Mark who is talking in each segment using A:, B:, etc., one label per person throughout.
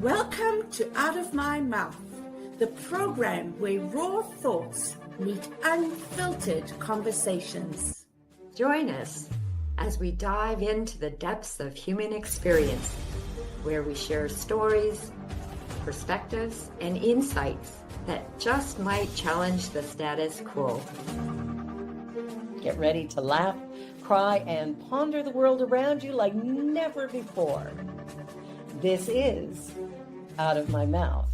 A: Welcome to Out of My Mouth, the program where raw thoughts meet unfiltered conversations.
B: Join us as we dive into the depths of human experience, where we share stories, perspectives, and insights that just might challenge the status quo.
C: Get ready to laugh, cry, and ponder the world around you like never before. This is Out of My Mouth.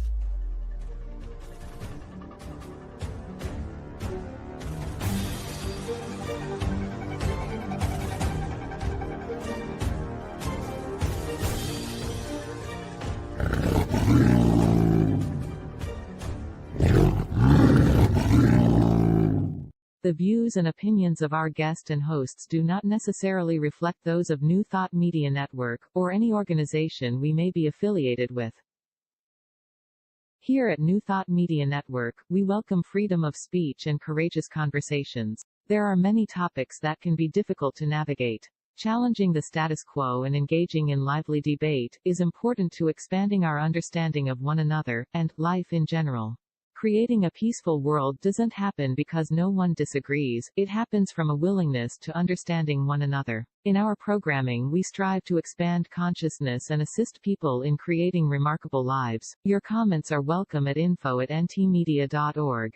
D: The views and opinions of our guest and hosts do not necessarily reflect those of New Thought Media Network, or any organization we may be affiliated with. Here at New Thought Media Network, we welcome freedom of speech and courageous conversations. There are many topics that can be difficult to navigate. Challenging the status quo and engaging in lively debate is important to expanding our understanding of one another, and life in general. Creating a peaceful world doesn't happen because no one disagrees, it happens from a willingness to understanding one another. In our programming, we strive to expand consciousness and assist people in creating remarkable lives. Your comments are welcome at info@ntmedia.org.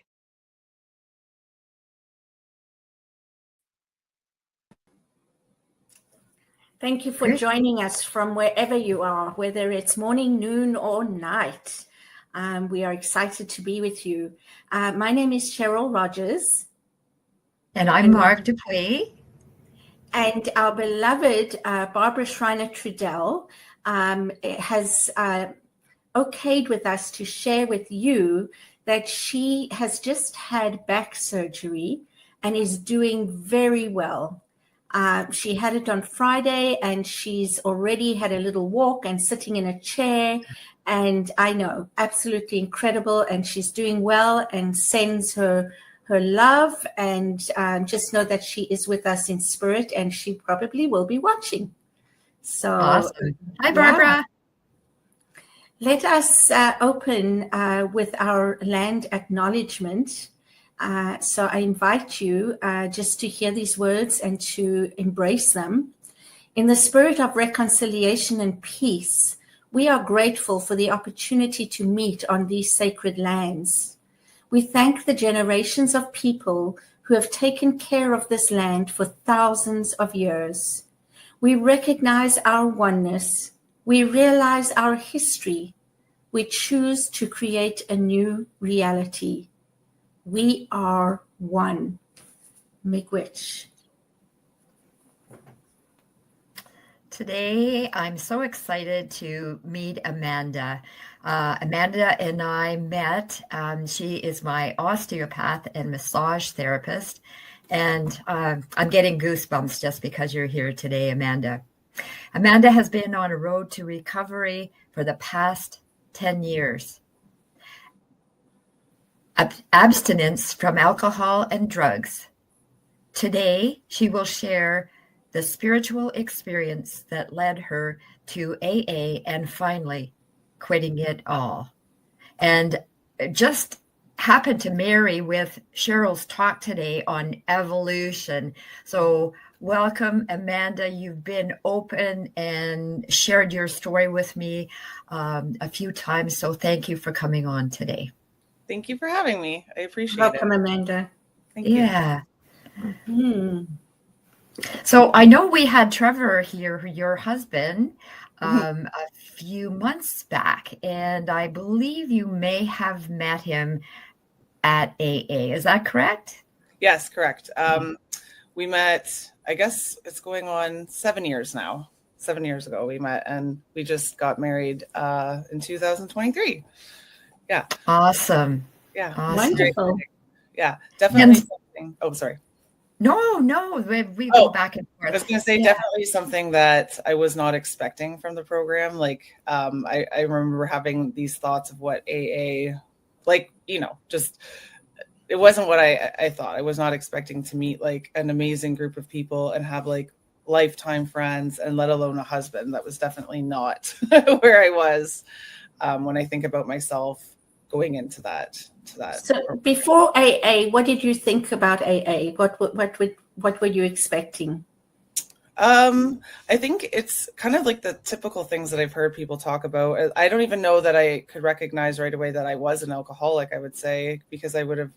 A: Thank you for joining us from wherever you are, whether it's morning, noon, or night. We are excited to be with you. My name is Cheryl Rogers.
B: And I'm Mark Dupuis.
A: And our beloved Barbara Schreiner-Trudell has okayed with us to share with you that she has just had back surgery and is doing very well. She had it on Friday and she's already had a little walk and sitting in a chair. And I know, absolutely incredible. And she's doing well and sends her love. And just know that she is with us in spirit and she probably will be watching. So,
B: awesome. Hi, Barbara.
A: Yeah. Let us open with our land acknowledgement. So I invite you just to hear these words and to embrace them. In the spirit of reconciliation and peace, we are grateful for the opportunity to meet on these sacred lands. We thank the generations of people who have taken care of this land for thousands of years. We recognize our oneness. We realize our history. We choose to create a new reality. We are one. Miigwech.
B: Today, I'm so excited to meet Amanda. Amanda and I met. She is my osteopath and massage therapist. And I'm getting goosebumps just because you're here today, Amanda. Amanda has been on a road to recovery for the past 10 years. Abstinence from alcohol and drugs. Today, she will share the spiritual experience that led her to AA and finally quitting it all. And just happened to marry with Cheryl's talk today on evolution. So welcome, Amanda. You've been open and shared your story with me a few times. So thank you for coming on today.
E: Thank you for having me. I appreciate
A: Welcome,
E: it.
A: Amanda.
E: Thank you.
B: Yeah.
A: Mm-hmm.
B: So I know we had Trevor here, your husband, a few months back, and I believe you may have met him at AA. Is that correct?
E: Yes, correct. We met, I guess it's going on 7 years now. 7 years ago we met, and we just got married in 2023. Yeah.
B: Awesome.
E: Yeah.
B: Awesome.
A: Wonderful.
E: Yeah, definitely something. Oh, sorry.
B: No, we go back and forth.
E: I was going to say definitely something that I was not expecting from the program. Like, I remember having these thoughts of what AA, like, just, it wasn't what I thought. I was not expecting to meet like an amazing group of people and have like lifetime friends and let alone a husband. That was definitely not where I was. when I think about myself going into that.
A: So before AA, what did you think about AA? What were you expecting?
E: I think it's kind of like the typical things that I've heard people talk about. I don't even know that I could recognize right away that I was an alcoholic, I would say, because I would have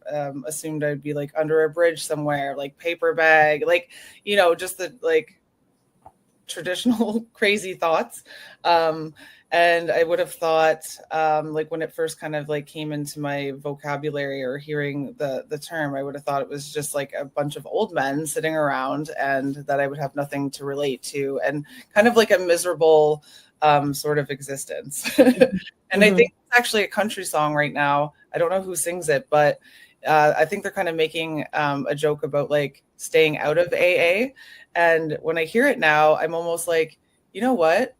E: assumed I'd be like under a bridge somewhere, like paper bag, like, just the like traditional crazy thoughts. And I would have thought, like when it first kind of like came into my vocabulary or hearing the term, I would have thought it was just like a bunch of old men sitting around and that I would have nothing to relate to, and kind of like a miserable sort of existence. And I think it's actually a country song right now. I don't know who sings it, but I think they're kind of making a joke about like staying out of AA. And when I hear it now, I'm almost like, you know what?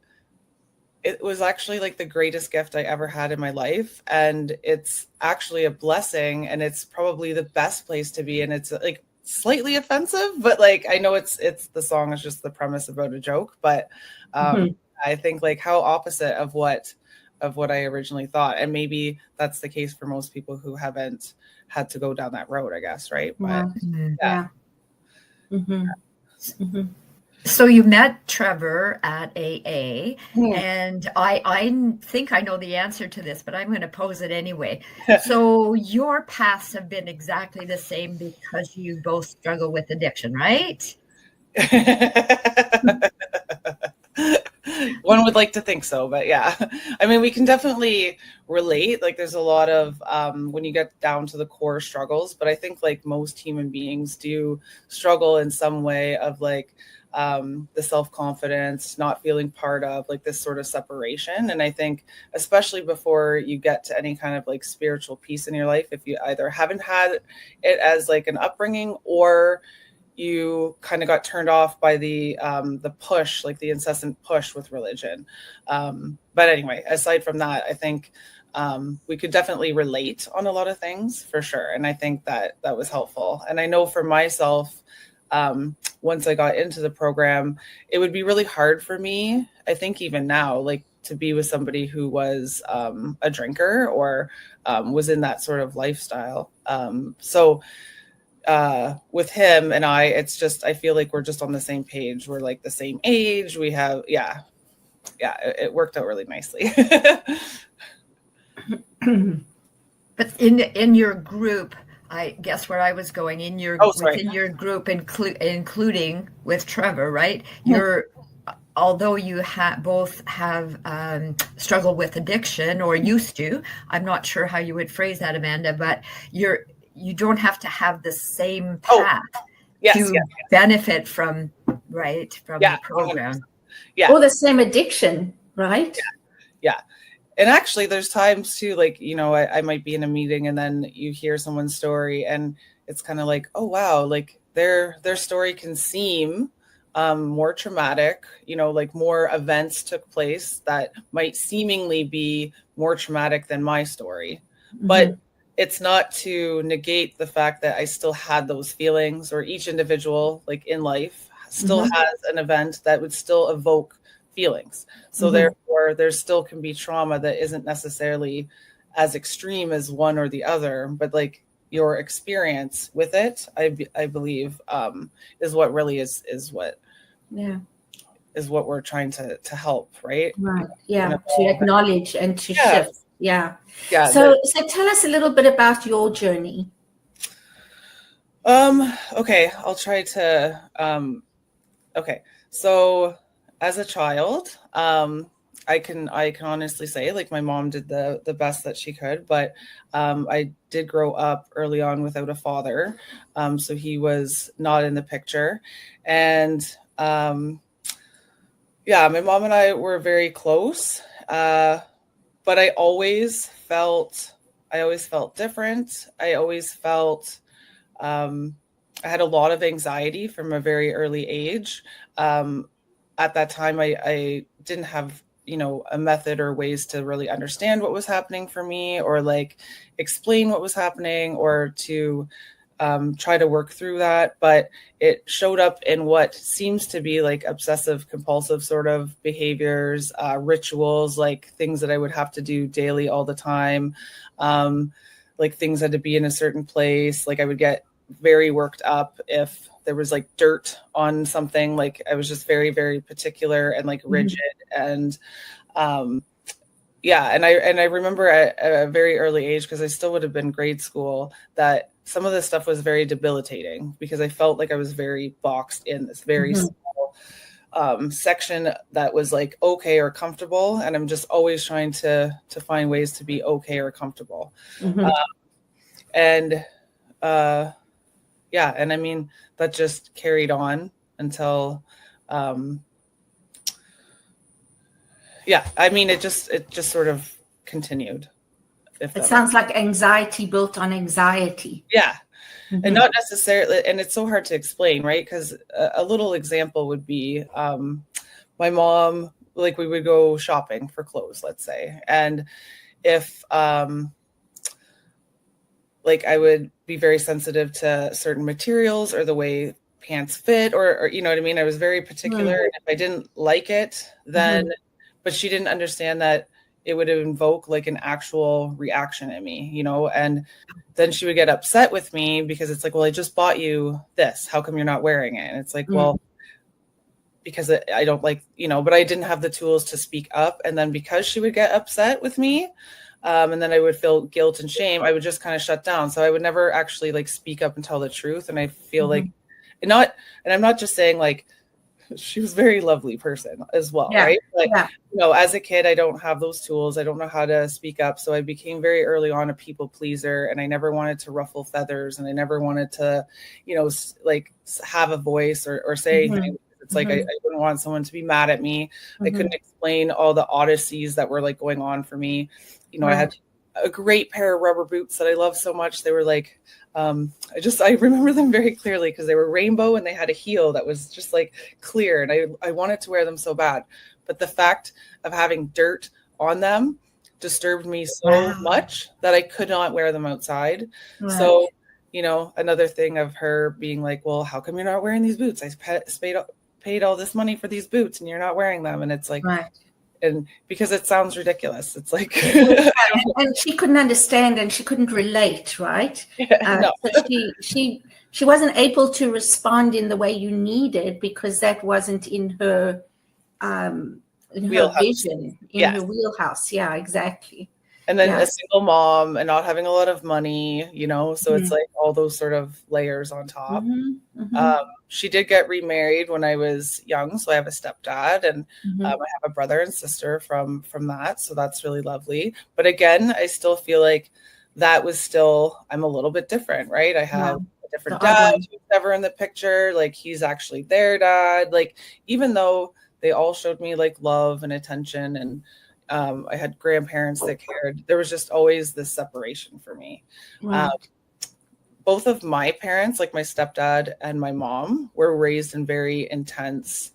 E: It was actually like the greatest gift I ever had in my life. And it's actually a blessing, and it's probably the best place to be. And it's like slightly offensive, but like, I know it's the song is just the premise about a joke, but I think like how opposite of what I originally thought. And maybe that's the case for most people who haven't had to go down that road, I guess. Right. But
A: yeah. Mm-hmm.
B: So you met Trevor at AA, and I think I know the answer to this, but I'm going to pose it anyway. So your paths have been exactly the same because you both struggle with addiction, right?
E: One would like to think so, but yeah. I mean, we can definitely relate. Like there's a lot of, when you get down to the core struggles, but I think like most human beings do struggle in some way of like, the self-confidence, not feeling part of like this sort of separation. And I think especially before you get to any kind of like spiritual peace in your life, if you either haven't had it as like an upbringing, or you kind of got turned off by the push, like the incessant push with religion. But anyway, aside from that, I think we could definitely relate on a lot of things for sure. And I think that was helpful. And I know for myself, once I got into the program, it would be really hard for me, I think even now, like to be with somebody who was a drinker or was in that sort of lifestyle. So with him and I, it's just, I feel like we're just on the same page. We're like the same age. We have, it worked out really nicely.
B: But in your group, I guess where I was going, within your group, including with Trevor, right? Although you both have struggled with addiction, or used to, I'm not sure how you would phrase that, Amanda, but you don't have to have the same path to benefit from the program.
E: Yeah.
A: Or the same addiction, right?
E: Yeah. And actually there's times too, like, I might be in a meeting and then you hear someone's story and it's kind of like, oh, wow, like their story can seem more traumatic, like more events took place that might seemingly be more traumatic than my story. But it's not to negate the fact that I still had those feelings, or each individual like in life still has an event that would still evoke feelings. So therefore there still can be trauma that isn't necessarily as extreme as one or the other, but like your experience with it, I believe is what really is what we're trying to help, right?
A: To acknowledge and to shift.
E: So
A: tell us a little bit about your journey.
E: Okay, I'll try to okay. So as a child, I can honestly say like my mom did the best that she could, but I did grow up early on without a father. So he was not in the picture. And my mom and I were very close. But I always felt different. I always felt I had a lot of anxiety from a very early age. At that time, I didn't have, a method or ways to really understand what was happening for me, or like explain what was happening, or to try to work through that, but it showed up in what seems to be like obsessive compulsive sort of behaviors, rituals, like things that I would have to do daily all the time. Like things had to be in a certain place. Like I would get very worked up if there was like dirt on something. Like I was just very, very particular and like rigid. And yeah, and I remember at a very early age, because I still would have been grade school, that some of this stuff was very debilitating because I felt like I was very boxed in this very small section that was like okay or comfortable, and I'm just always trying to find ways to be okay or comfortable. And yeah, and I mean that just carried on until yeah, I mean it just sort of continued.
A: It sounds like anxiety built on anxiety.
E: Yeah. And not necessarily, and it's so hard to explain, right? Because a little example would be my mom, like we would go shopping for clothes, let's say. And if like I would be very sensitive to certain materials or the way pants fit, or you know what I mean? I was very particular. And if I didn't like it, then, but she didn't understand that it would invoke like an actual reaction in me, you know? And then she would get upset with me because it's like, well, I just bought you this. How come you're not wearing it? And it's like, well, because I don't like, you know, but I didn't have the tools to speak up. And then because she would get upset with me, and then I would feel guilt and shame, I would just kind of shut down. So I would never actually like speak up and tell the truth. And I feel like and I'm not just saying like, she was a very lovely person as well, right? Like, you know, as a kid, I don't have those tools. I don't know how to speak up. So I became very early on a people pleaser, and I never wanted to ruffle feathers, and I never wanted to, you know, like have a voice or say anything. It's like, I wouldn't want someone to be mad at me. I couldn't explain all the odysseys that were like going on for me. You know, I had a great pair of rubber boots that I love so much. They were like, I remember them very clearly because they were rainbow and they had a heel that was just like clear. And I wanted to wear them so bad. But the fact of having dirt on them disturbed me so much that I could not wear them outside. So, you know, another thing of her being like, well, how come you're not wearing these boots? I paid all this money for these boots and you're not wearing them. And it's like, and because it sounds ridiculous, it's like,
A: and she couldn't understand and she couldn't relate, right?
E: No.
A: So she wasn't able to respond in the way you needed because that wasn't in her vision, in her wheelhouse. Yeah, exactly.
E: And then a single mom and not having a lot of money, you know, so it's like all those sort of layers on top. She did get remarried when I was young. So I have a stepdad and I have a brother and sister from that. So that's really lovely. But again, I still feel like that was still, I'm a little bit different, right? I have a different dad who's never in the picture. Like he's actually their dad. Like, even though they all showed me like love and attention and I had grandparents that cared, there was just always this separation for me. Both of my parents, like my stepdad and my mom, were raised in very intense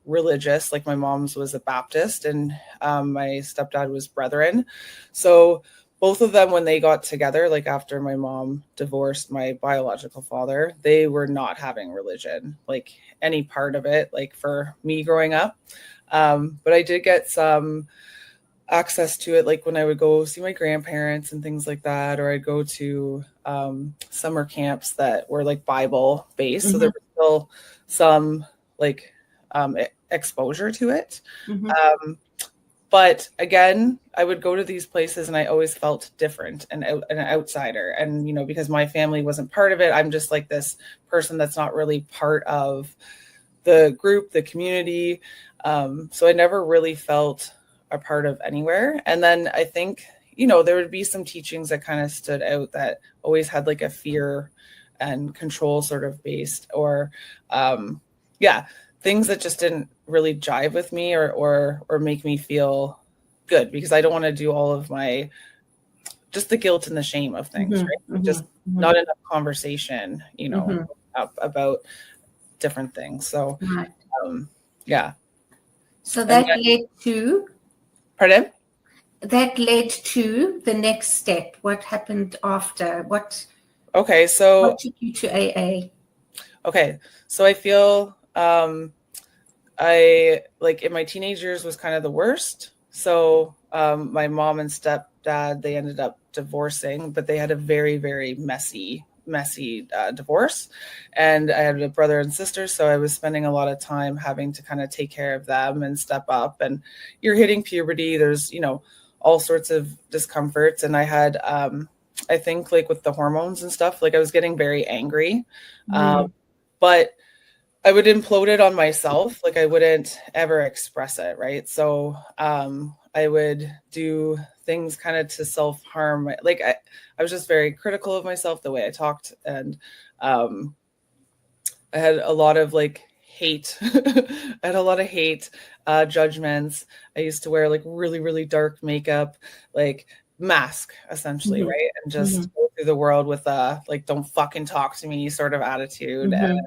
E: religious. Like my mom's was a Baptist and my stepdad was Brethren. So both of them, when they got together, like after my mom divorced my biological father, they were not having religion, like any part of it, like for me growing up. But I did get some access to it, like when I would go see my grandparents and things like that, or I'd go to summer camps that were like Bible based. So there was still some like exposure to it. But again, I would go to these places and I always felt different and an outsider. And, you know, because my family wasn't part of it, I'm just like this person that's not really part of the group, the community. So I never really felt a part of anywhere. And then I think, you know, there would be some teachings that kind of stood out that always had like a fear and control sort of based, or things that just didn't really jive with me or make me feel good, because I don't want to do all of my, just the guilt and the shame of things, right? Just not enough conversation, you know, about different things. So,
A: So that led to?
E: Pardon?
A: That led to the next step. What happened after?
E: Okay, so
A: What took you to AA?
E: okay, so I feel I like in my teenage years was kind of the worst. So my mom and stepdad, they ended up divorcing, but they had a very, very messy divorce. And I had a brother and sister, so I was spending a lot of time having to kind of take care of them and step up. And you're hitting puberty. There's, you know, all sorts of discomforts. And I had, I think like with the hormones and stuff, like I was getting very angry. But I would implode it on myself. Like I wouldn't ever express it. Right. So I would do things kind of to self-harm. Like I was just very critical of myself, the way I talked. And I had a lot of like hate. I had a lot of hate, judgments. I used to wear like really, really dark makeup, like mask essentially. Right. And just go through the world with like, don't fucking talk to me sort of attitude. And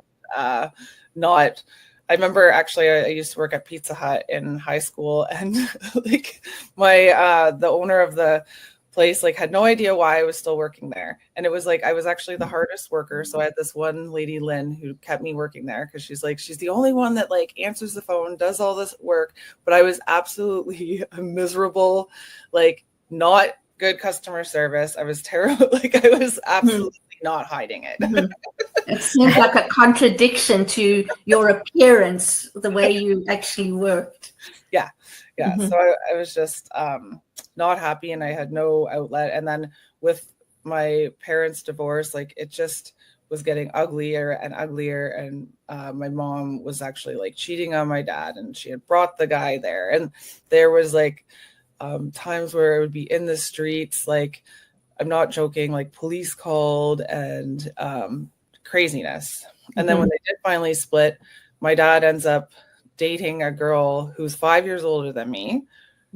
E: not, I remember actually I used to work at Pizza Hut in high school, and like my the owner of the place like had no idea why I was still working there. And it was like I was actually the hardest worker. So I had this one lady, Lynn, who kept me working there because she's like, she's the only one that like answers the phone, does all this work. But I was absolutely miserable, like not good customer service. I was terrible. Like I was absolutely not hiding it.
A: It seems like a contradiction to your appearance, the way you actually worked.
E: Yeah. So I was just not happy, and I had no outlet. And then with my parents' divorce, like it just was getting uglier and uglier. And my mom was actually like cheating on my dad, and she had brought the guy there. And there was like times where I would be in the streets, like I'm not joking, like police called and craziness. And then when they did finally split, my dad ends up dating a girl who's 5 years older than me.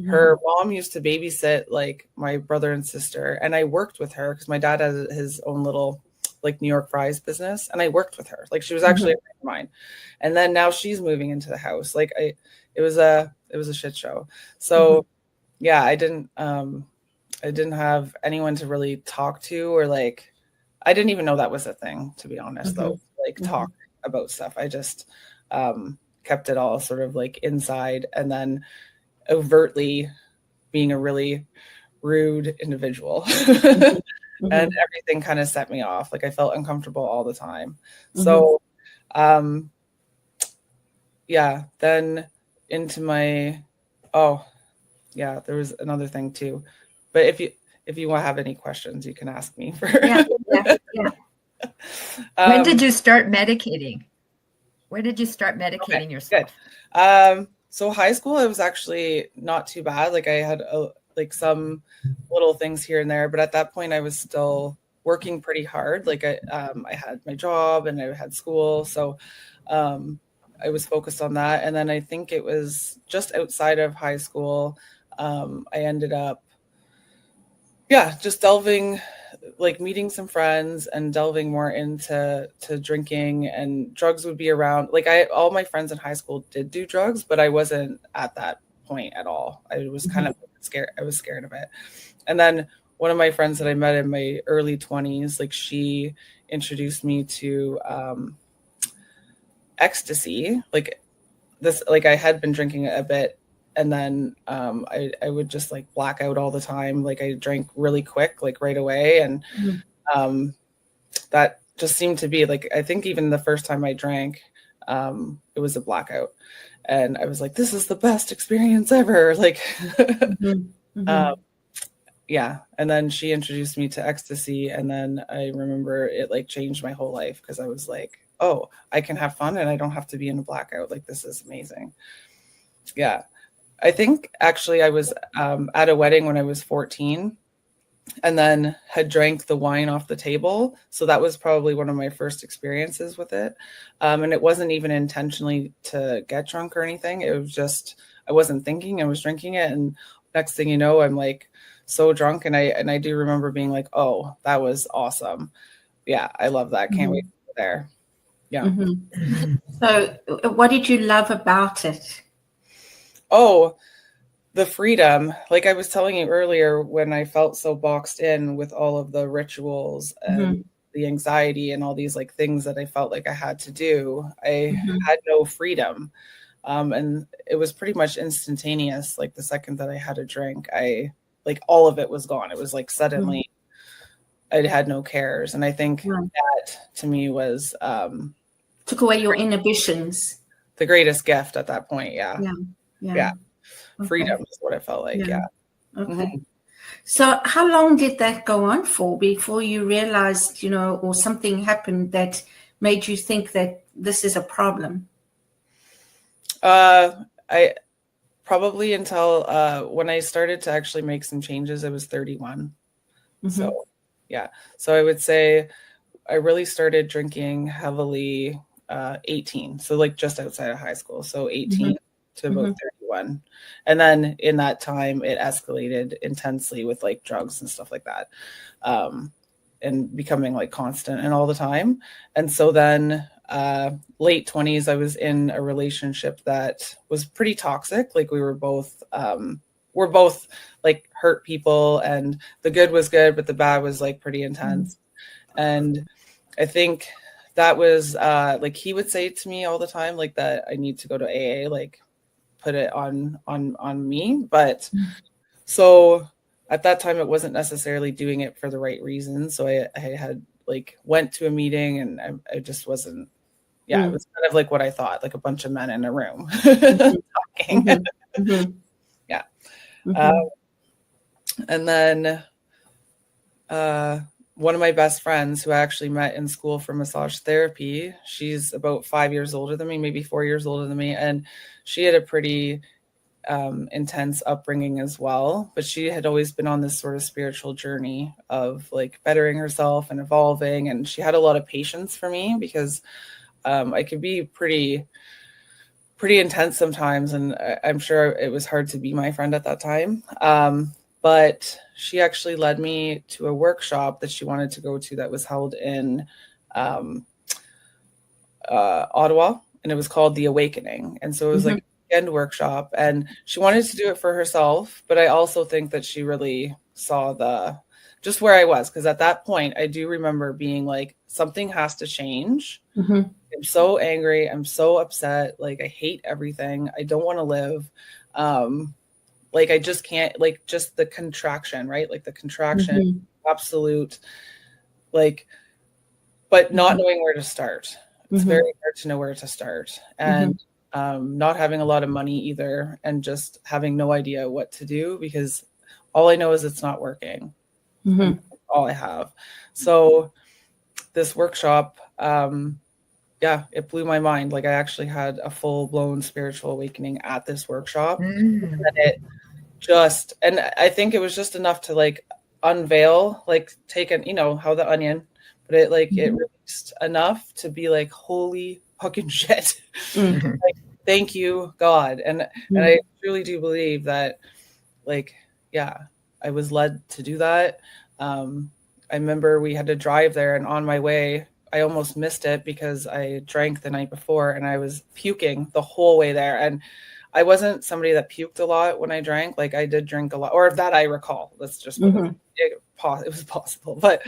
E: Her mom used to babysit like my brother and sister, and I worked with her because my dad has his own little like New York fries business, and I worked with her. Like she was actually a friend of mine. And then now she's moving into the house. Like it was a shit show. So yeah, I didn't have anyone to really talk to, or like I didn't even know that was a thing, to be honest, though, like talk about stuff. I just kept it all sort of like inside, and then overtly being a really rude individual. And everything kind of set me off. Like I felt uncomfortable all the time. So yeah, then into my there was another thing too. But if you want to have any questions, you can ask me for
B: When did you start medicating? When did you start medicating yourself?
E: Good. So high school, it was actually not too bad. Like I had like some little things here and there, but at that point I was still working pretty hard. Like I had my job and I had school. So I was focused on that. And then I think it was just outside of high school. I ended up, just delving, like meeting some friends and delving more into drinking, and drugs would be around. Like all my friends in high school did do drugs, but I wasn't at that point at all. I was kind of scared. I was scared of it. And then one of my friends that I met in my early 20s, like she introduced me to ecstasy. Like this, like I had been drinking a bit, and then I would just like black out all the time. Like I drank really quick, like right away. And that just seemed to be like, I think even the first time I drank, it was a blackout. And I was like, this is the best experience ever. Like, yeah. And then she introduced me to ecstasy. And then I remember it like changed my whole life, because I was like, oh, I can have fun and I don't have to be in a blackout. Like, this is amazing. Yeah. I think actually I was at a wedding when I was 14, and then had drank the wine off the table. So that was probably one of my first experiences with it. And it wasn't even intentionally to get drunk or anything. It was just, I wasn't thinking, I was drinking it. And next thing you know, I'm like so drunk. And I do remember being like, oh, that was awesome. Yeah, I love that. Can't wait to go there. Yeah.
A: So what did you love about it?
E: Oh, the freedom. Like I was telling you earlier, when I felt so boxed in with all of the rituals and the anxiety and all these like things that I felt like I had to do, I
A: Mhm.
E: had no freedom. And it was pretty much instantaneous. Like the second that I had a drink, all of it was gone. It was like suddenly I had no cares. And I think
A: Right.
E: that to me was
A: Took away your inhibitions.
E: the greatest gift at that point. Yeah.
A: Yeah.
E: Yeah.
A: Okay.
E: Freedom is what it felt like. Yeah.
A: Okay.
E: Mhm.
A: So how long did that go on for before you realized, or something happened that made you think that this is a problem?
E: I probably until when I started to actually make some changes, I was 31.
A: Mhm.
E: So yeah. So I would say I really started drinking heavily 18. So like just outside of high school. So 18 to about 31. And then in that time it escalated intensely with like drugs and stuff like that. And becoming like constant and all the time. And so then late 20s, I was in a relationship that was pretty toxic. Like we're both like hurt people, and the good was good, but the bad was like pretty intense. And I think that was like he would say to me all the time, like that I need to go to AA, like put it on me. But so at that time, it wasn't necessarily doing it for the right reasons. So I had like went to a meeting, and I just wasn't. Yeah, it was kind of like what I thought, like a bunch of men in a room talking. Yeah. And then one of my best friends who I actually met in school for massage therapy, she's about 5 years older than me, maybe 4 years older than me. And she had a pretty intense upbringing as well, but she had always been on this sort of spiritual journey of like bettering herself and evolving. And she had a lot of patience for me because I could be pretty intense sometimes. And I'm sure it was hard to be my friend at that time. But she actually led me to a workshop that she wanted to go to that was held in Ottawa, and it was called The Awakening. And so it was like a weekend workshop, and she wanted to do it for herself. But I also think that she really saw just where I was, because at that point, I do remember being like, something has to change. I'm so angry. I'm so upset. Like, I hate everything. I don't want to live. Like, I just can't, like, just the contraction, right? Like the contraction, absolute, like, but not knowing where to start. It's very hard to know where to start. And not having a lot of money either, and just having no idea what to do, because all I know is it's not working. That's all I have. So this workshop, it blew my mind. Like, I actually had a full-blown spiritual awakening at this workshop. And it just, and I think it was just enough to like unveil, like take an, how the onion, but it like it released enough to be like, holy fucking shit. Like, thank you, God. And I truly do believe that, like, yeah, I was led to do that. I remember we had to drive there, and on my way, I almost missed it because I drank the night before, and I was puking the whole way there. And I wasn't somebody that puked a lot when I drank. Like, I did drink a lot, or that I recall. Let's just put it was possible. But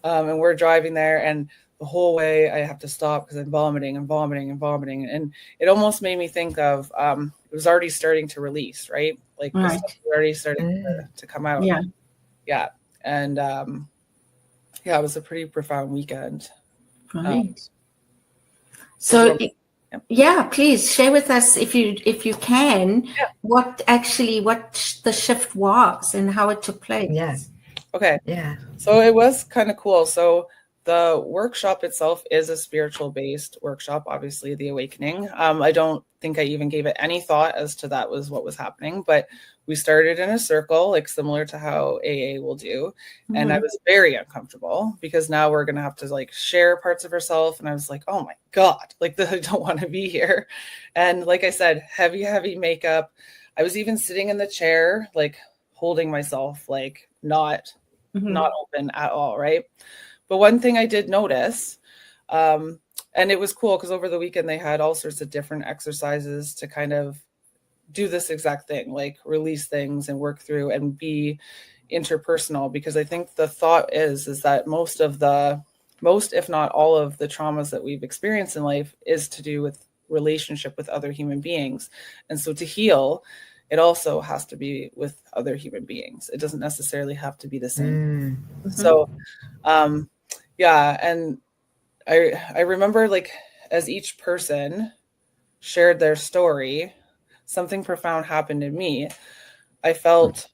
E: and we're driving there, and the whole way I have to stop because I'm vomiting and vomiting and vomiting. And it almost made me think of it was already starting to release, right? Like the stuff was already starting to come out. Yeah. And it was a pretty profound weekend.
A: Right. So please share with us, if you can, what the shift was and how it took place.
B: Yeah.
E: Okay.
B: Yeah.
E: So it was kind of cool. So the workshop itself is a spiritual based workshop, obviously, the awakening. I don't think I even gave it any thought as to that was what was happening, but we started in a circle, like similar to how AA will do. And I was very uncomfortable because now we're going to have to like share parts of herself. And I was like, oh my God, like I don't want to be here. And like I said, heavy makeup. I was even sitting in the chair, like holding myself, like not open at all. Right. But one thing I did notice, and it was cool because over the weekend they had all sorts of different exercises to kind of do this exact thing, like release things and work through and be interpersonal. Because I think the thought is that most of the most, if not all, of the traumas that we've experienced in life is to do with relationship with other human beings. And so to heal, it also has to be with other human beings. It doesn't necessarily have to be the same. So, yeah. And I remember, like, as each person shared their story, something profound happened in me. I felt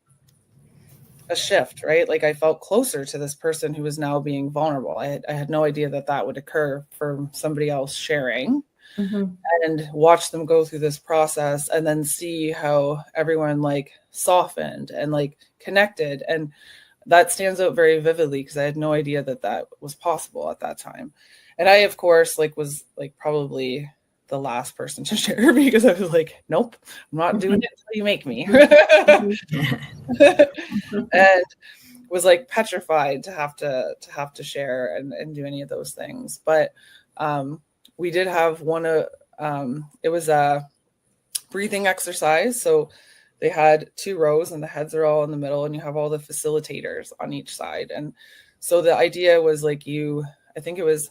E: a shift, right? Like, I felt closer to this person who was now being vulnerable. I had no idea that that would occur for somebody else sharing. And watch them go through this process, and then see how everyone like softened and like connected. And that stands out very vividly because I had no idea that that was possible at that time. And I, of course, like was like probably the last person to share because I was like, nope, I'm not doing it until you make me. And was like petrified to have to share and do any of those things. But we did have one, it was a breathing exercise. So they had 2 rows and the heads are all in the middle, and you have all the facilitators on each side. And so the idea was like I think it was,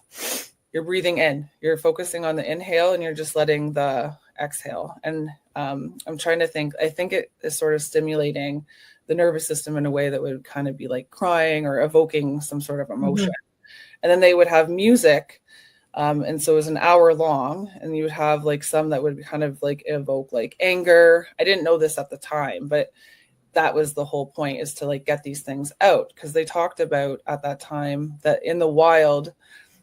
E: you're breathing in, you're focusing on the inhale, and you're just letting the exhale. And I'm trying to think, I think it is sort of stimulating the nervous system in a way that would kind of be like crying or evoking some sort of emotion. And then they would have music. And so it was an hour long, and you would have like some that would kind of like evoke like anger. I didn't know this at the time, but that was the whole point, is to like get these things out. Because they talked about at that time that in the wild,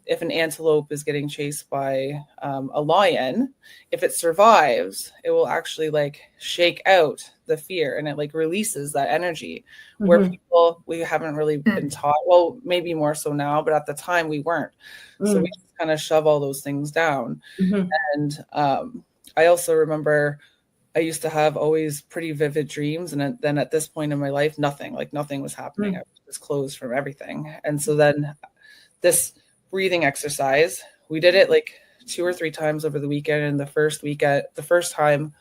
E: if an antelope is getting chased by a lion, if it survives, it will actually like shake out the fear, and it like releases that energy. Where people, we haven't really been taught, well, maybe more so now, but at the time we weren't. So we just kind of shove all those things down. And I also remember I used to have always pretty vivid dreams. And then at this point in my life, nothing was happening. I was closed from everything. And so then this breathing exercise, we did it like 2 or 3 times over the weekend. And the first time,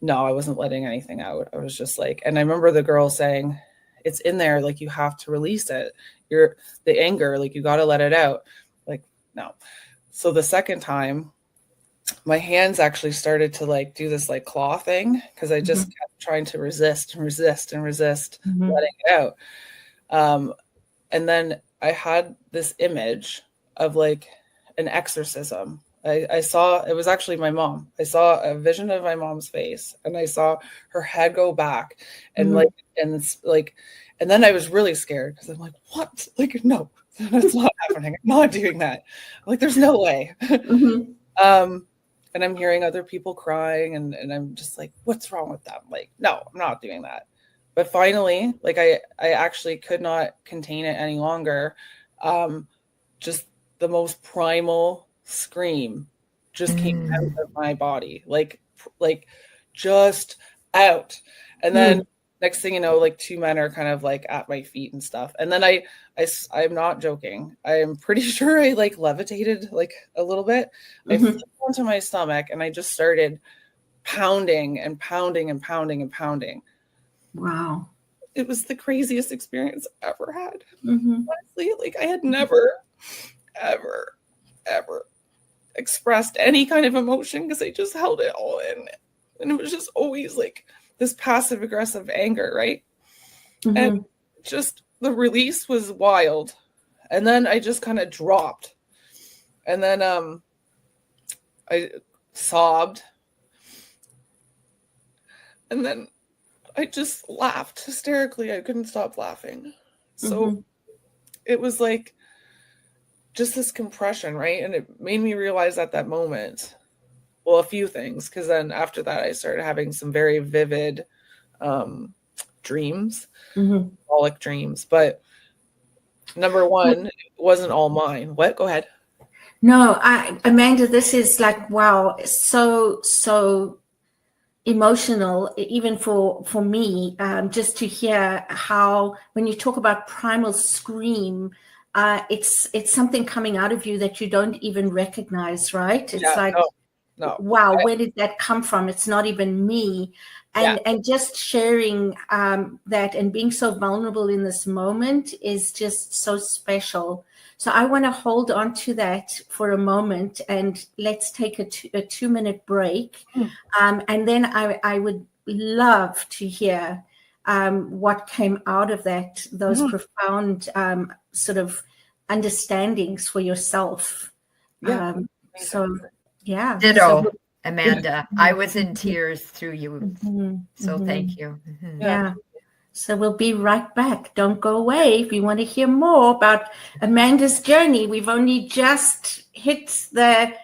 E: no, I wasn't letting anything out. I was just like, and I remember the girl saying, it's in there, like you have to release it. The anger, like you got to let it out. Like, no. So the second time, my hands actually started to like do this like claw thing, because I just kept trying to resist letting it out. And then I had this image of like an exorcism. I saw, it was actually my mom. I saw a vision of my mom's face, and I saw her head go back, and and then I was really scared, because I'm like, what? Like, no, that's not happening. I'm not doing that. Like, there's no way. And I'm hearing other people crying, and I'm just like, what's wrong with them? Like, no, I'm not doing that. But finally, like I actually could not contain it any longer. Just the most primal scream just came out of my body, like just out. And then next thing you know, like 2 men are kind of like at my feet and stuff. And then I'm not joking, I am pretty sure I like levitated like a little bit. I flipped onto my stomach, and I just started pounding and pounding and pounding and pounding.
A: Wow.
E: It was the craziest experience I ever had. Honestly, like I had never, ever, ever expressed any kind of emotion, because I just held it all in. And it was just always like this passive aggressive anger, right? And just the release was wild. And then I just kind of dropped. And then I sobbed. And then I just laughed hysterically. I couldn't stop laughing. So it was like just this compression, right? And it made me realize at that moment, well, a few things, because then after that, I started having some very vivid dreams, symbolic dreams. But number one, it wasn't all mine. What? Go ahead.
A: No, Amanda, this is like, wow, so emotional, even for me, just to hear how, when you talk about primal scream, it's something coming out of you that you don't even recognize, right? It's
E: No.
A: wow, where did that come from? It's not even me. And just sharing that and being so vulnerable in this moment is just so special. So I want to hold on to that for a moment, and let's take a 2-minute break. And then I would love to hear what came out of that, those profound sort of understandings for yourself. So, yeah.
B: Ditto,
A: So,
B: Amanda. I was in tears through you. So thank you.
A: Yeah. So we'll be right back. Don't go away. If you want to hear more about Amanda's journey, we've only just hit the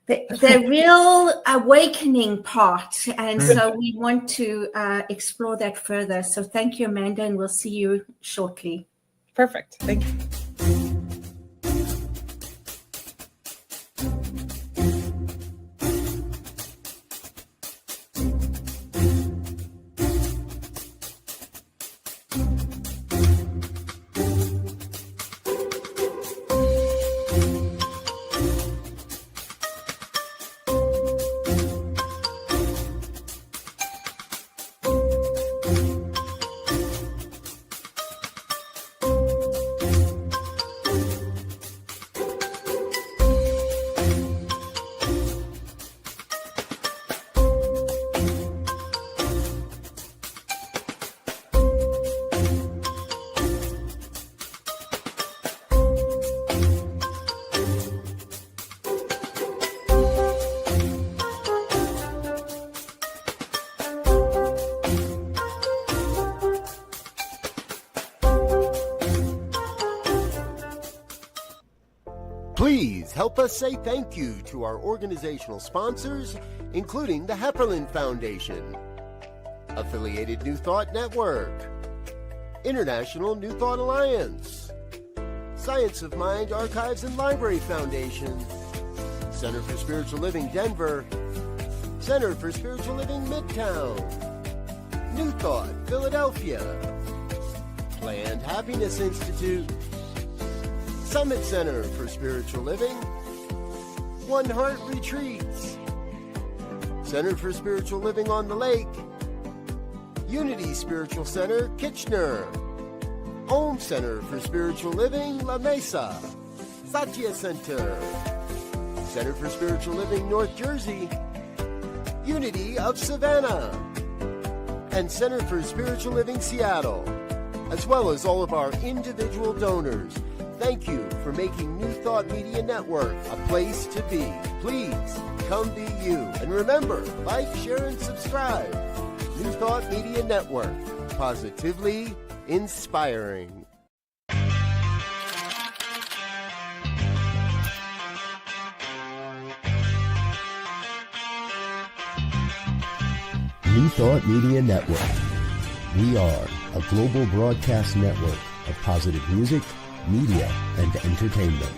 A: real awakening part. And so we want to explore that further. So thank you, Amanda, and we'll see you shortly.
E: Perfect. Thank you.
F: Please help us say thank you to our organizational sponsors, including the Hepperlin Foundation, Affiliated New Thought Network, International New Thought Alliance, Science of Mind Archives and Library Foundation, Center for Spiritual Living Denver, Center for Spiritual Living Midtown, New Thought Philadelphia, Planned Happiness Institute, Summit Center for Spiritual Living, One Heart Retreats, Center for Spiritual Living on the Lake, Unity Spiritual Center, Kitchener, Om Center for Spiritual Living, La Mesa, Satya Center, Center for Spiritual Living, North Jersey, Unity of Savannah, and Center for Spiritual Living, Seattle, as well as all of our individual donors. Thank you for making New Thought Media Network a place to be. Please come be you. And remember, like, share, and subscribe. New Thought Media Network, positively inspiring. New Thought Media Network. We are a global broadcast network of positive music, media, and entertainment,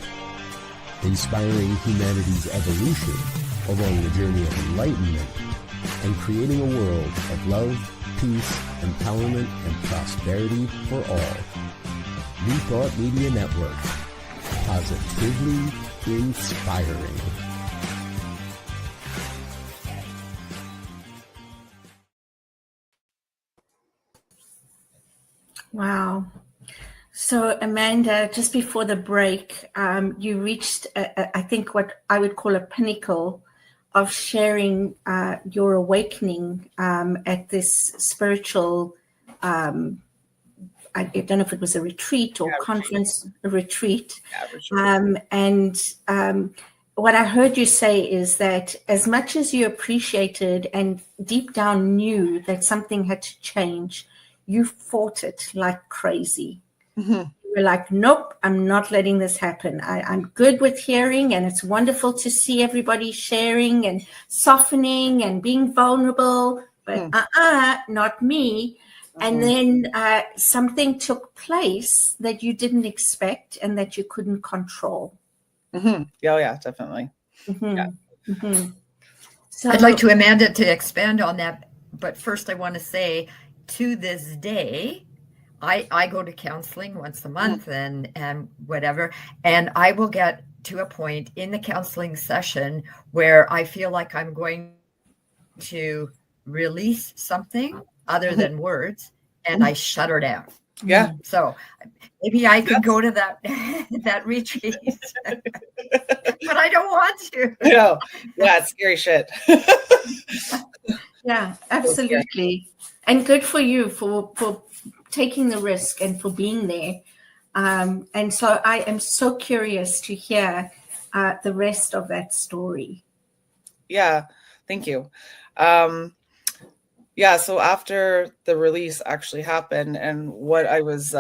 F: inspiring humanity's evolution along the journey of enlightenment and creating a world of love, peace, empowerment, and prosperity for all. New Thought Media Network, positively inspiring.
A: Wow. So, Amanda, just before the break, you reached, I think, what I would call a pinnacle of sharing your awakening at this spiritual, I don't know if it was a retreat or conference, a retreat. And what I heard you say is that as much as you appreciated and deep down knew that something had to change, you fought it like crazy. You were like, nope, I'm not letting this happen. I'm good with hearing, and it's wonderful to see everybody sharing and softening and being vulnerable, but not me. And then something took place that you didn't expect and that you couldn't control.
E: Oh, yeah, definitely.
B: So, I'd like to Amanda to expand on that, but first I want to say, to this day, I go to counseling once a month and whatever, and I will get to a point in the counseling session where I feel like I'm going to release something other than words, and I shut her down.
E: Yeah.
B: So maybe I could go to that that retreat, but I don't want to.
E: I know. Yeah, it's scary shit.
A: Yeah, absolutely. And good for you for taking the risk and for being there. And so I am so curious to hear the rest of that story.
E: Yeah, thank you. Yeah, so after the release actually happened, and what I was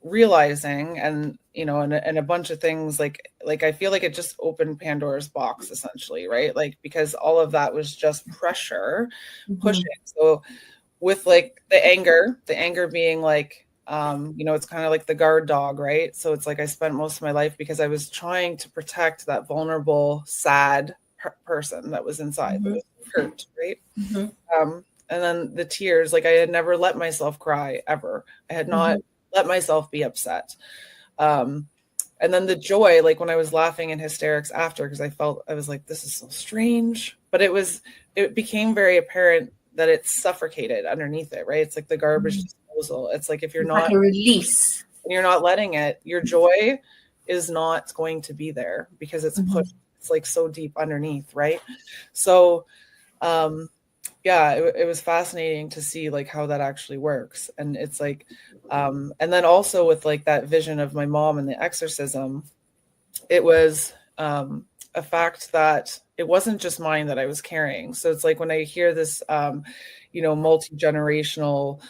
E: realizing, and and a bunch of things, like I feel like it just opened Pandora's box essentially, right? Like, because all of that was just pressure pushing. So with like the anger being like, it's kind of like the guard dog, right? So it's like I spent most of my life, because I was trying to protect that vulnerable, sad person that was inside, that was hurt, right? And then the tears, like I had never let myself cry ever. I had not let myself be upset. And then the joy, like when I was laughing in hysterics after, because I was like, this is so strange. But it became very apparent that it's suffocated underneath it, right? It's like the garbage disposal. It's like if you're not
A: like a release,
E: and you're not letting it, your joy is not going to be there, because it's pushed. It's like so deep underneath, right? So yeah, it was fascinating to see like how that actually works. And it's like and then also with like that vision of my mom and the exorcism, it was a fact that it wasn't just mine that I was carrying. So it's like when I hear this multi-generational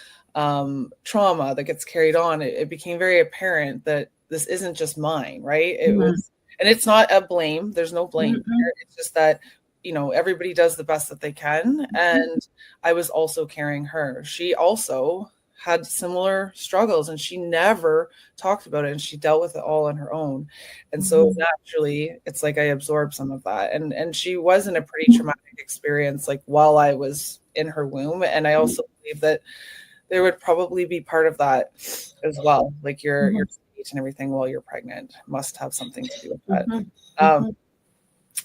E: trauma that gets carried on, it became very apparent that this isn't just mine, right? It was, and it's not a blame. There's no blame here. It's just that everybody does the best that they can. And I was also carrying her. She also had similar struggles, and she never talked about it, and she dealt with it all on her own. And so naturally, it's like I absorbed some of that. And she was in a pretty traumatic experience, like while I was in her womb. And I also believe that there would probably be part of that as well. Like your state and everything while you're pregnant must have something to do with that.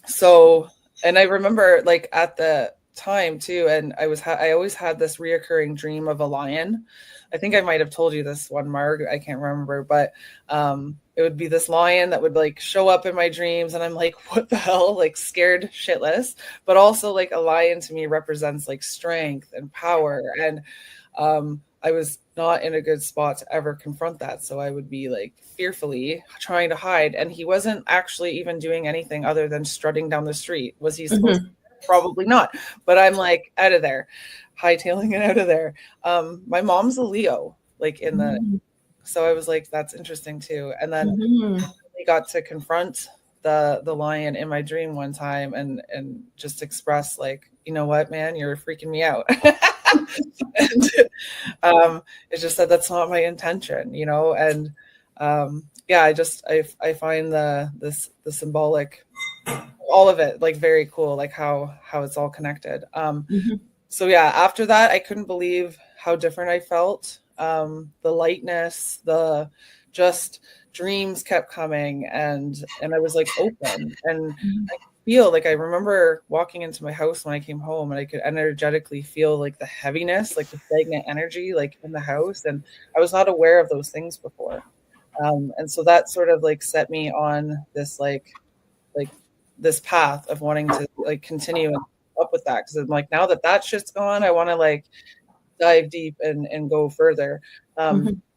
E: So, and I remember like at the time too, and I always had this reoccurring dream of a lion. I think I might have told you this one, Marg, I can't remember, but it would be this lion that would like show up in my dreams, and I'm like, what the hell, like scared shitless. But also like a lion to me represents like strength and power, and I was not in a good spot to ever confront that. So I would be like fearfully trying to hide. And he wasn't actually even doing anything other than strutting down the street. Was he supposed to? Probably not. But I'm like out of there, hightailing it out of there. My mom's a Leo, like in the, so I was like, that's interesting too. And then we got to confront the lion in my dream one time and just express like, you know what, man, you're freaking me out. And it's just that that's not my intention, and yeah, I find the symbolic, all of it, like very cool, like how it's all connected. So yeah, after that I couldn't believe how different I felt. The lightness, the just dreams kept coming, and I was like open, and I remember walking into my house when I came home, and I could energetically feel like the heaviness, like the stagnant energy, like in the house. And I was not aware of those things before. And so that sort of like set me on this, like this path of wanting to like continue up with that. Cause I'm like, now that shit's gone, I want to like dive deep and go further.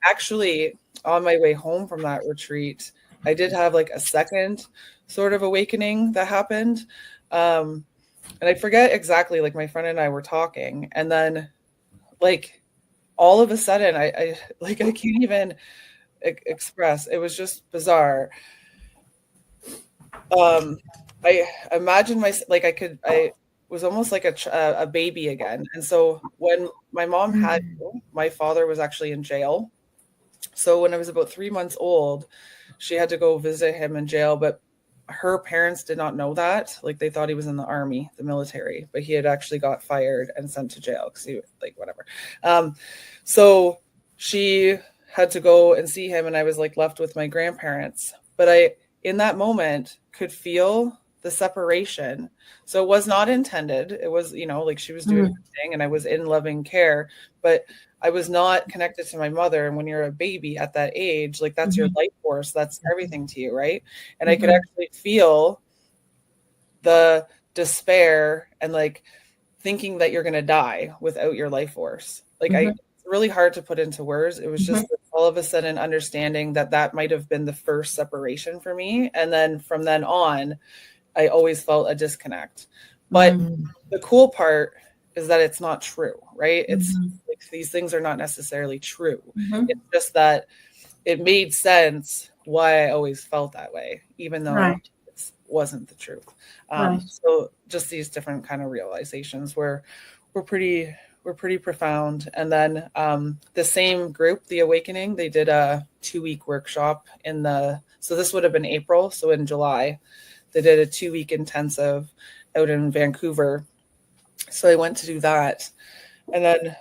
E: Actually on my way home from that retreat, I did have like a second sort of awakening that happened. And I forget exactly, like my friend and I were talking, and then like all of a sudden I can't even express. It was just bizarre. I imagined I was almost like a baby again. And so when my mom had me, my father was actually in jail. So when I was about 3 months old, she had to go visit him in jail, but her parents did not know that. Like they thought he was in the army, the military, but he had actually got fired and sent to jail because he like whatever. So she had to go and see him, and I was like left with my grandparents. But in that moment could feel the separation. So it was not intended. It was, like she was doing her thing and I was in loving care, but I was not connected to my mother. And when you're a baby at that age, like that's your life force, that's everything to you, right? And I could actually feel the despair and like thinking that you're going to die without your life force. Like it's really hard to put into words. It was just all of a sudden understanding that might have been the first separation for me. And then from then on, I always felt a disconnect. But the cool part is that it's not true, right? It's like these things are not necessarily true. It's just that it made sense why I always felt that way, even though it wasn't the truth. So just these different kind of realizations were pretty profound. And then the same group, The Awakening, they did a 2-week workshop so this would have been April. So in July, they did a 2-week intensive out in Vancouver. So I went to do that. And then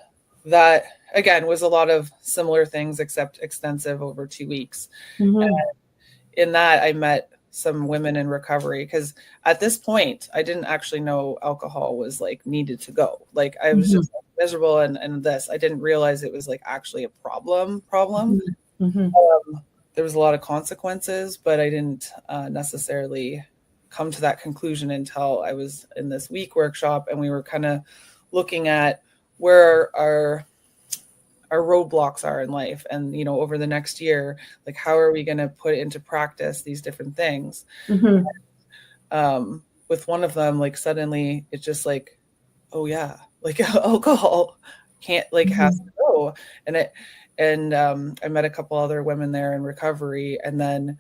E: that, again, was a lot of similar things, except extensive over 2 weeks. And in that, I met some women in recovery, because at this point, I didn't actually know alcohol was like needed to go. Like I was just miserable and this. I didn't realize it was like actually a problem. There was a lot of consequences, but I didn't necessarily come to that conclusion until I was in this week workshop, and we were kind of looking at where our roadblocks are in life, and over the next year, like how are we going to put into practice these different things. With one of them, like suddenly it's just like, oh yeah, like alcohol can't like has to go. And I met a couple other women there in recovery, and then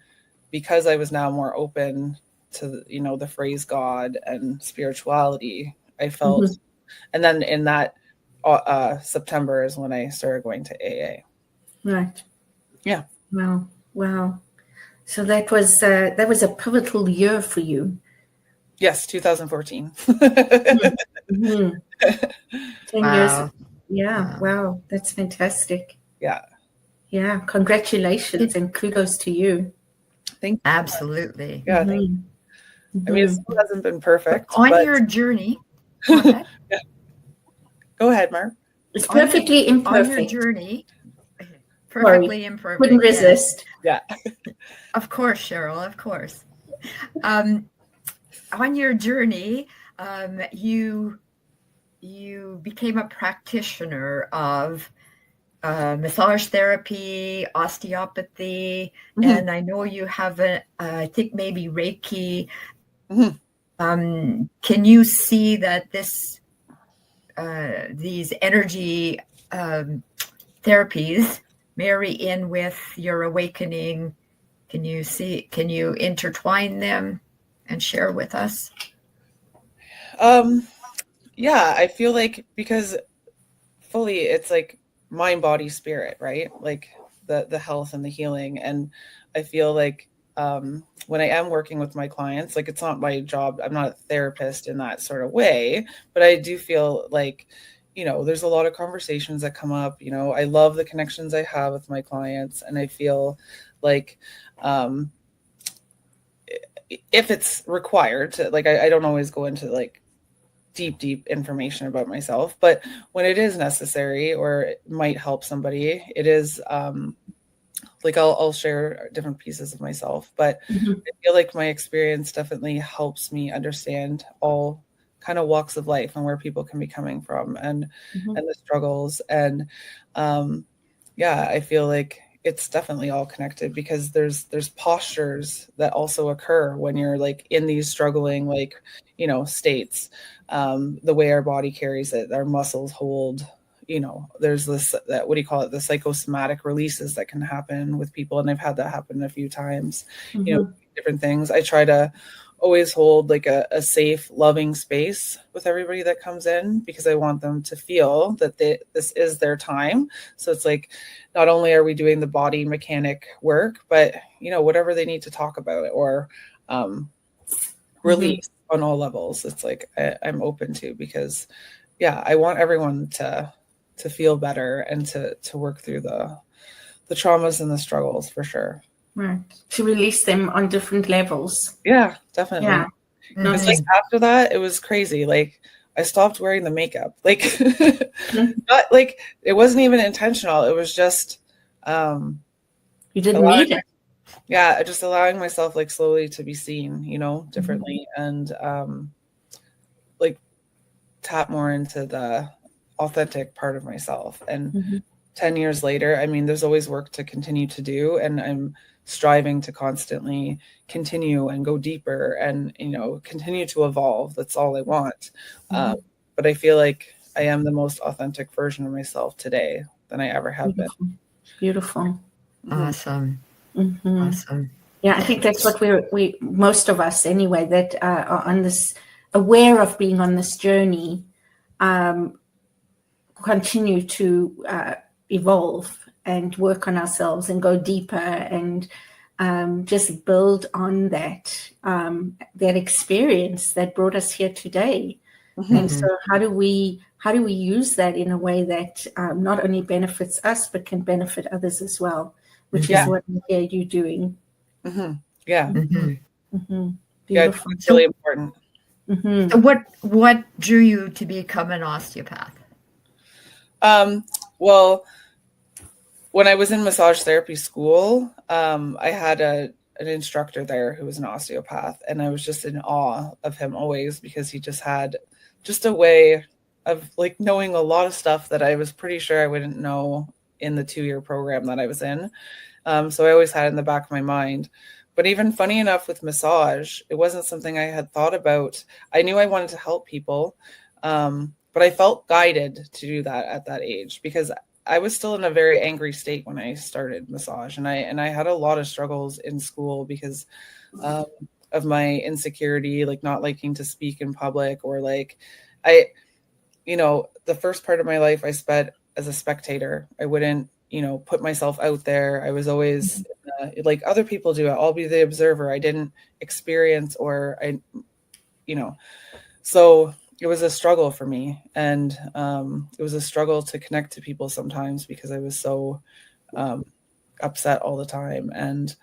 E: because I was now more open to the phrase God and spirituality, I felt, and then in that September is when I started going to AA.
A: Right.
E: Yeah.
A: Wow. So that was a pivotal year for you.
E: Yes, 2014.
A: 10 years. Yeah. Wow. That's fantastic. Yeah. Congratulations and kudos to you.
E: Thank you.
B: Absolutely.
E: Yeah. Thank you. I mean, it still hasn't been perfect.
B: On your journey. Go ahead.
E: Go ahead, Mark.
A: It's perfectly imperfect.
B: On your journey. Perfectly imperfect.
A: Couldn't resist.
E: Yeah.
B: Of course, Cheryl. Of course. On your journey, you became a practitioner of massage therapy, osteopathy, and I know you have I think maybe Reiki. Can you see that these energy therapies marry in with your awakening? Can you intertwine them and share with us?
E: Yeah, I feel like, because fully it's like mind, body, spirit, right? Like the health and the healing. And I feel like when I am working with my clients, like it's not my job, I'm not a therapist in that sort of way, but I do feel like, there's a lot of conversations that come up. I love the connections I have with my clients, and I feel like if it's required to, like, I don't always go into like deep information about myself, but when it is necessary or it might help somebody, it is like I'll share different pieces of myself. But I feel like my experience definitely helps me understand all kind of walks of life and where people can be coming from, and the struggles. And I feel like it's definitely all connected, because there's postures that also occur when you're like in these struggling, like, states, the way our body carries it, our muscles hold, there's this, what do you call it? The psychosomatic releases that can happen with people. And I've had that happen a few times, different things. I try to always hold like a safe, loving space with everybody that comes in, because I want them to feel that this is their time. So it's like, not only are we doing the body mechanic work, but, whatever they need to talk about or release on all levels, it's like I'm open to, because I want everyone to feel better and to work through the traumas and the struggles, for sure.
A: Right. To release them on different levels.
E: Yeah, definitely.
A: Yeah. No,
E: Because like after that, it was crazy. Like I stopped wearing the makeup. Like not like it wasn't even intentional. It was just
A: you didn't
E: allowing
A: need it.
E: just allowing myself like slowly to be seen, differently, and like tap more into the authentic part of myself. And 10 years later, I mean, there's always work to continue to do, and I'm striving to constantly continue and go deeper and, continue to evolve. That's all I want. But I feel like I am the most authentic version of myself today than I ever have been.
A: Beautiful.
B: Awesome. Awesome.
A: Yeah, I think that's what we most of us anyway, that are on this, aware of being on this journey, continue to evolve and work on ourselves and go deeper and just build on that experience that brought us here today. And so how do we use that in a way that not only benefits us but can benefit others as well, which is what I hear you doing.
E: Yeah.
A: Beautiful.
E: It's really important.
B: So what drew you to become an osteopath?
E: Well, when I was in massage therapy school, I had an instructor there who was an osteopath, and I was just in awe of him always, because he just had just a way of like knowing a lot of stuff that I was pretty sure I wouldn't know in the 2-year program that I was in. So I always had it in the back of my mind. But even funny enough with massage, it wasn't something I had thought about. I knew I wanted to help people, but I felt guided to do that at that age, because I was still in a very angry state when I started massage, and I had a lot of struggles in school because of my insecurity, like not liking to speak in public, or like the first part of my life I spent as a spectator. I wouldn't, put myself out there. I was always like other people do it. I'll be the observer. I didn't experience, or so it was a struggle for me. And it was a struggle to connect to people sometimes because I was so upset all the time. And,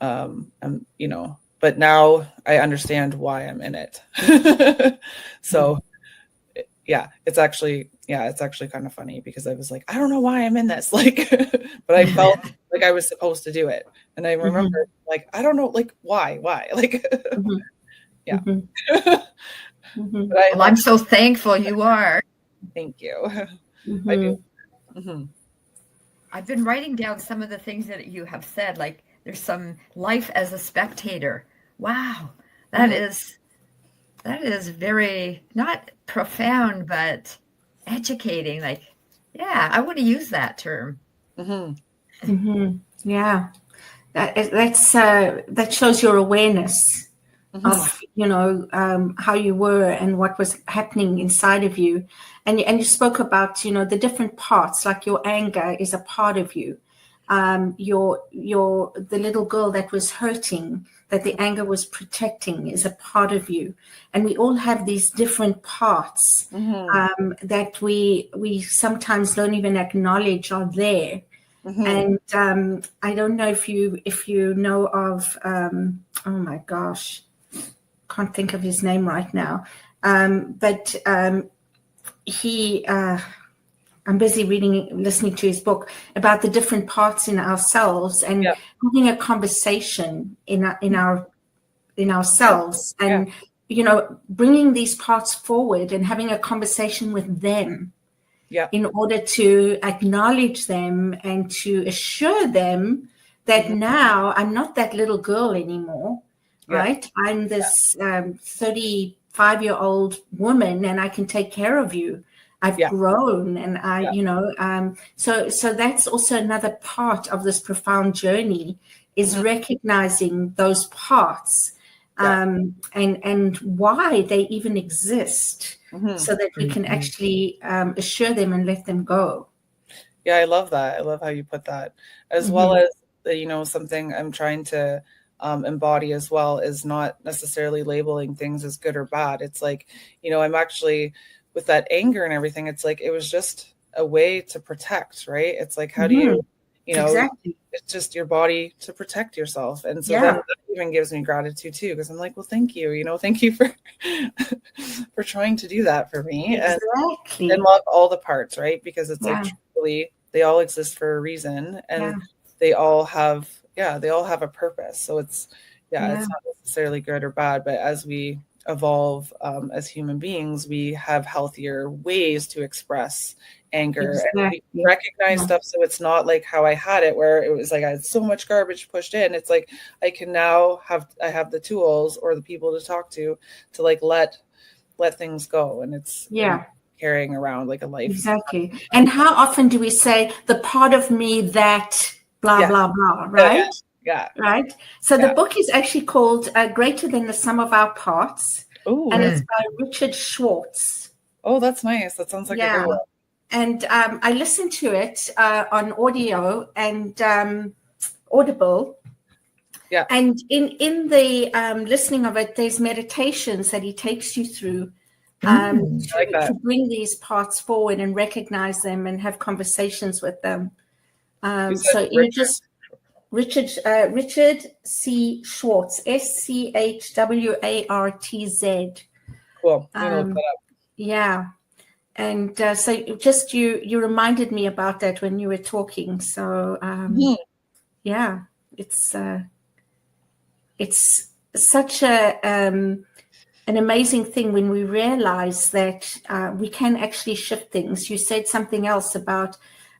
E: but now I understand why I'm in it. So it's actually kind of funny, because I was like, I don't know why I'm in this, like, but I felt like I was supposed to do it. And I remember like, I don't know, like, why, like, yeah.
B: Well, I'm so thankful you are.
E: Thank you. I do.
B: I've been writing down some of the things that you have said, like there's some life as a spectator. Wow. That is very, not profound, but educating. Like, yeah, I want to use that term.
A: Yeah. That shows your awareness of, how you were and what was happening inside of you. And you spoke about, the different parts, like your anger is a part of you. The little girl that was hurting, that the anger was protecting, is a part of you. And we all have these different parts that we sometimes don't even acknowledge are there. And I don't know if you know of oh my gosh, can't think of his name right now, but he I'm busy listening to his book about the different parts in ourselves, and having a conversation in ourselves, and bringing these parts forward and having a conversation with them. In order to acknowledge them and to assure them that now I'm not that little girl anymore, right? I'm this 35-year-old woman, and I can take care of you. I've grown, and so that's also another part of this profound journey, is recognizing those parts and why they even exist. So that we can actually assure them and let them go.
E: Yeah, I love that. I love how you put that, as well as something I'm trying to embody as well, is not necessarily labeling things as good or bad. It's like, I'm actually, with that anger and everything, it's like it was just a way to protect, right? It's like, how do you, you know,
A: Exactly.
E: it's just your body to protect yourself. And so
A: Yeah.
E: that even gives me gratitude too, because I'm like, well, thank you, you know, thank you for for trying to do that for me.
A: Exactly.
E: And love all the parts, right? Because it's
A: Yeah.
E: like truly they all exist for a reason, and
A: Yeah.
E: they all have a purpose. So it's
A: Yeah.
E: it's not necessarily good or bad, but as we evolve as human beings, we have healthier ways to express anger and we
A: Exactly.
E: recognize
A: Yeah.
E: stuff, so it's not like how I had it, where it was like I had so much garbage pushed in. It's like I can now have the tools or the people to talk to like let things go, and it's
A: Yeah.
E: carrying around like a life.
A: Exactly. And how often do we say the part of me that blah,
E: Yeah.
A: blah, blah, right?
E: Yeah.
A: Right. So
E: Yeah.
A: the book is actually called Greater Than the Sum of Our Parts.
E: Oh,
A: And it's by Richard Schwartz.
E: oh, that's nice. That sounds like a good one.
A: And I listened to it on audio and Audible.
E: Yeah.
A: And in the listening of it, there's meditations that he takes you through to bring these parts forward and recognize them and have conversations with them. So you just Richard C. Schwartz, SCHWARTZ.
E: Cool. I'm gonna look that up.
A: Yeah. And so just you reminded me about that when you were talking. So yeah, it's such an amazing thing when we realize that we can actually shift things. You said something else about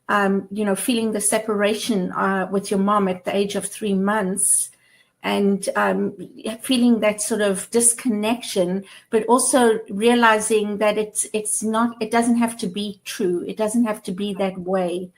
A: feeling the separation with your mom at the age of 3 months, and feeling that sort of disconnection, but also realizing that it doesn't have to be true. It doesn't have to be that way.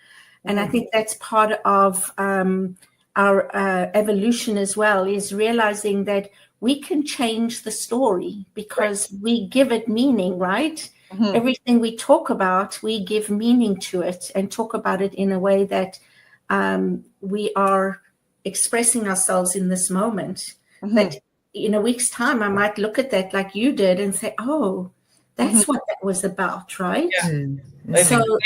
A: And I think that's part of our evolution as well, is realizing that we can change the story because we give it meaning, right? Everything we talk about, we give meaning to it and talk about it in a way that we are expressing ourselves in this moment. But in a week's time, I might look at that like you did and say, oh, that's what that was about, right?
E: Yeah. So,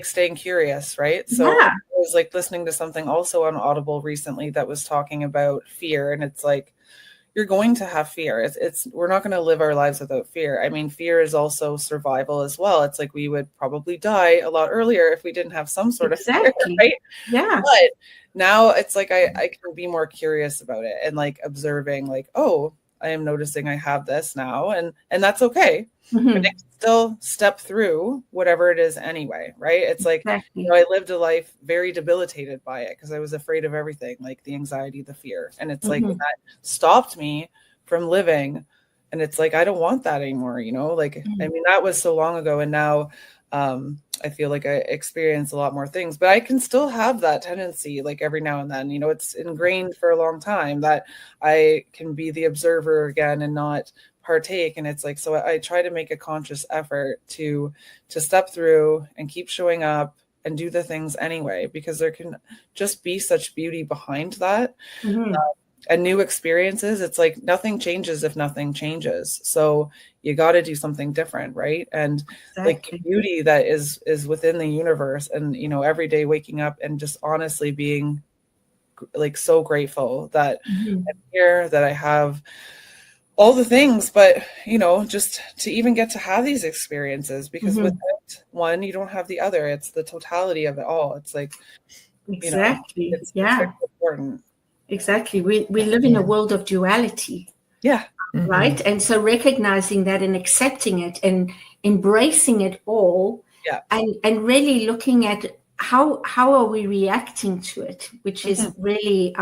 E: staying curious, right? So I was like listening to something also on Audible recently that was talking about fear, and it's like, you're going to have fear. It's we're not going to live our lives without fear. I mean, fear is also survival as well. It's like we would probably die a lot earlier if we didn't have some sort of fear, right?
A: Yeah.
E: But now it's like I can be more curious about it and like observing, like, oh, I am noticing I have this now, and that's okay. But I can still step through whatever it is anyway, right? It's like, I lived a life very debilitated by it because I was afraid of everything, like the anxiety, the fear. And it's like that stopped me from living. And it's like, I don't want that anymore, I mean, that was so long ago. And now I feel like I experience a lot more things, but I can still have that tendency, like every now and then, it's ingrained for a long time that I can be the observer again and not partake. And it's like, so I try to make a conscious effort to step through and keep showing up and do the things anyway, because there can just be such beauty behind that. And new experiences, it's like nothing changes if nothing changes. So you got to do something different, right? And like the beauty that is within the universe, and every day waking up and just honestly being like so grateful that I'm here, that I have all the things, but just to even get to have these experiences, because without one you don't have the other. It's the totality of it all. It's like it's important.
A: Exactly. We live in a world of duality.
E: Yeah.
A: Right. And so recognizing that and accepting it and embracing it all.
E: Yeah.
A: And really looking at how are we reacting to it, which is really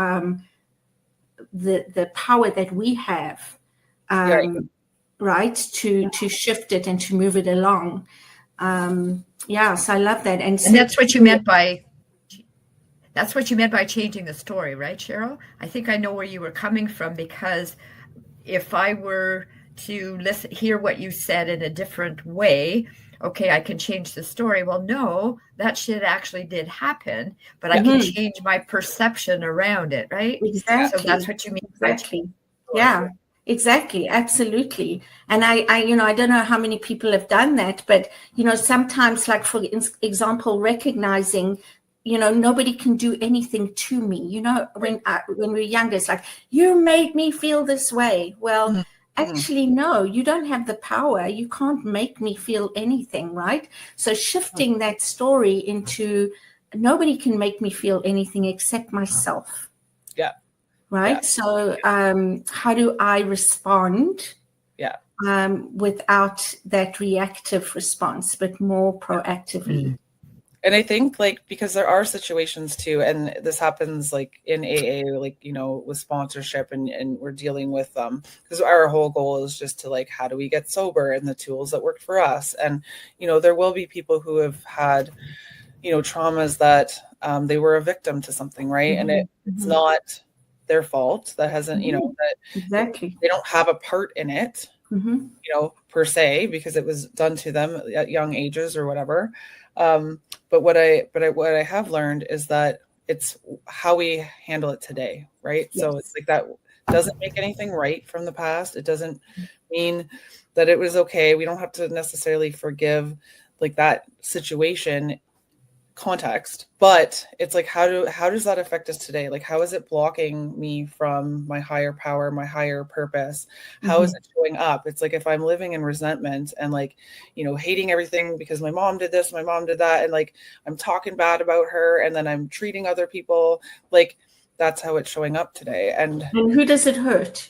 A: the power that we have, right, to shift it and to move it along. So I love that. And
B: that's what you meant by changing the story, right, Cheryl? I think I know where you were coming from, because if I were to hear what you said in a different way, okay, I can change the story. Well, no, that shit actually did happen, but I can change my perception around it, right?
A: Exactly.
B: So that's what you mean.
A: Exactly. Yeah, exactly. Absolutely. And I don't know how many people have done that, but, sometimes, like, for example, recognizing, nobody can do anything to me. When we're younger, it's like, you made me feel this way. Well,
E: Mhm.
A: actually, no, you don't have the power. You can't make me feel anything, right? So shifting that story into nobody can make me feel anything except myself.
E: Yeah.
A: Right.
E: Yeah.
A: So how do I respond?
E: Yeah.
A: Without that reactive response, but more proactively.
E: And I think because there are situations too, and this happens in AA, with sponsorship and we're dealing with because our whole goal is just to how do we get sober and the tools that worked for us. And, there will be people who have had, traumas that they were a victim to something, right?
A: Mm-hmm.
E: And it's not their fault. That hasn't,
A: Mm-hmm.
E: that
A: Exactly.
E: they don't have a part in it,
A: Mm-hmm.
E: per se, because it was done to them at young ages or whatever. But what I have learned is that it's how we handle it today, right?
A: Yes.
E: So it's that doesn't make anything right from the past. It doesn't mean that it was okay. We don't have to necessarily forgive that situation context, but it's how does that affect us today? How is it blocking me from my higher power, my higher purpose? How is it showing up? It's if I'm living in resentment and hating everything because my mom did this, my mom did that, and I'm talking bad about her, and then I'm treating other people that's how it's showing up today. And
A: who does it hurt?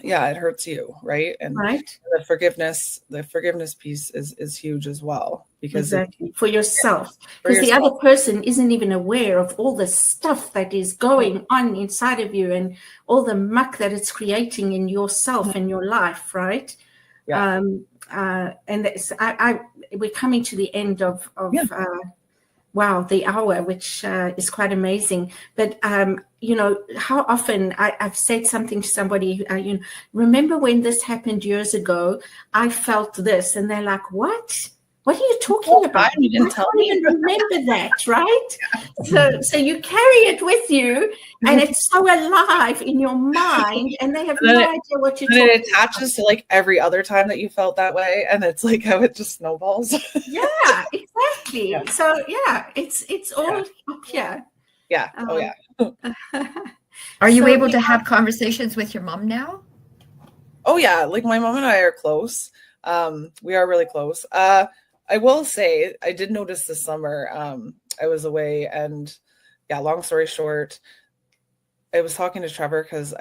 E: Yeah, it hurts you, right? And
A: right.
E: the forgiveness piece is huge as well, because
A: exactly for yourself,
E: for
A: because the
E: yourself.
A: other person isn't even aware of all the stuff that is going on inside of you and all the muck that it's creating in yourself and your life, right?
E: Yeah.
A: And we're coming to the end of
E: Yeah.
A: Wow, the hour, which is quite amazing. But, how often I've said something to somebody, remember when this happened years ago, I felt this. And they're like, what? What are you talking about?
E: You didn't tell me.
A: I don't even remember that, right? So you carry it with you, and it's so alive in your mind, and they have no idea what you're talking about.
E: And it attaches to every other time that you felt that way, and it's how it just snowballs.
A: Yeah, exactly. Yeah. So it's all up here.
E: Yeah. Oh yeah.
B: Are you able to have conversations with your mom now?
E: Oh yeah, my mom and I are close. We are really close. I will say I did notice this summer. I was away, and long story short, I was talking to Trevor because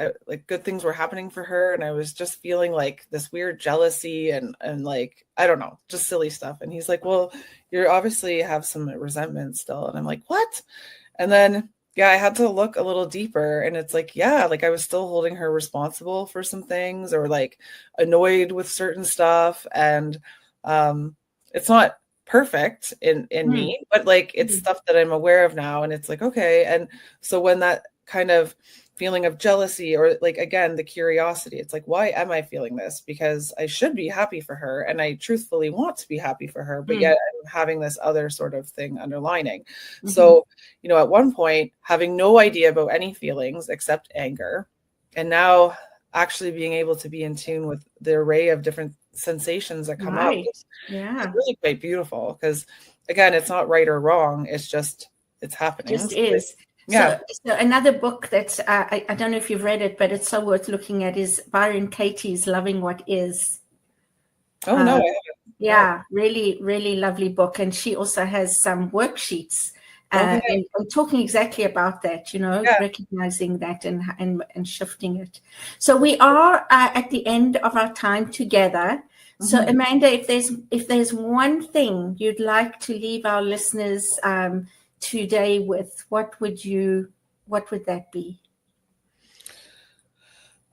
E: good things were happening for her, and I was just feeling this weird jealousy and I don't know, just silly stuff. And he's like, well, you obviously have some resentment still. And I'm like, what? And then I had to look a little deeper, and it's I was still holding her responsible for some things, or annoyed with certain stuff. And it's not perfect in me, but it's stuff that I'm aware of now. And it's okay. And so when that kind of feeling of jealousy, or again, the curiosity, it's why am I feeling this? Because I should be happy for her, and I truthfully want to be happy for her, but yet I'm having this other sort of thing underlining. So, at one point, having no idea about any feelings except anger, and now actually being able to be in tune with the array of different sensations that come up.
A: Yeah.
E: It's really quite beautiful, because again, it's not right or wrong. It's just, it's happening.
A: It just is.
E: Yeah.
A: So another book that I don't know if you've read it, but it's so worth looking at is Byron Katie's Loving What Is.
E: Oh, no.
A: Yeah, really, really lovely book. And she also has some worksheets and talking exactly about that, recognizing that and shifting it. So we are at the end of our time together. So Amanda, if there's one thing you'd like to leave our listeners today with, what would that be?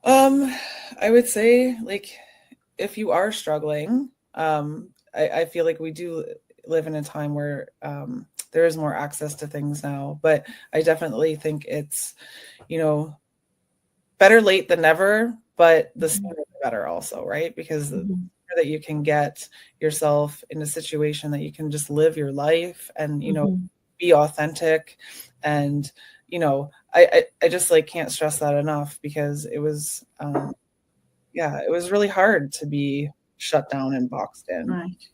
E: I would say, if you are struggling, I feel we do live in a time where there is more access to things now, but I definitely think it's, better late than never, but the sooner the better also, right? Because the sooner that you can get yourself in a situation that you can just live your life and, be authentic. And, I just can't stress that enough, because it was, it was really hard to be shut down and boxed in.
A: Right.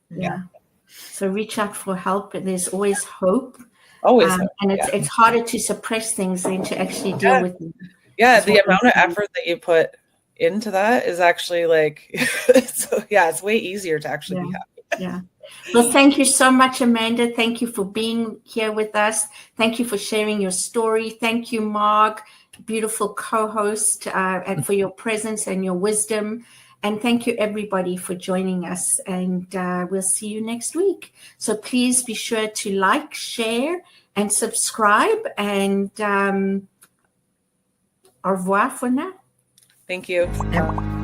A: Yeah. So reach out for help. There's always hope.
E: Always.
A: And it's harder to suppress things than to actually deal with them.
E: Yeah,
A: That's
E: the
A: what
E: amount
A: we
E: of
A: do.
E: effort that you put into that is actually like, so yeah, it's way easier to actually be happy.
A: Yeah. Well, thank you so much, Amanda. Thank you for being here with us. Thank you for sharing your story. Thank you, Mark, beautiful co-host, and for your presence and your wisdom. And thank you, everybody, for joining us. And we'll see you next week. So please be sure to like, share, and subscribe. And au revoir for now.
E: Thank you.
B: And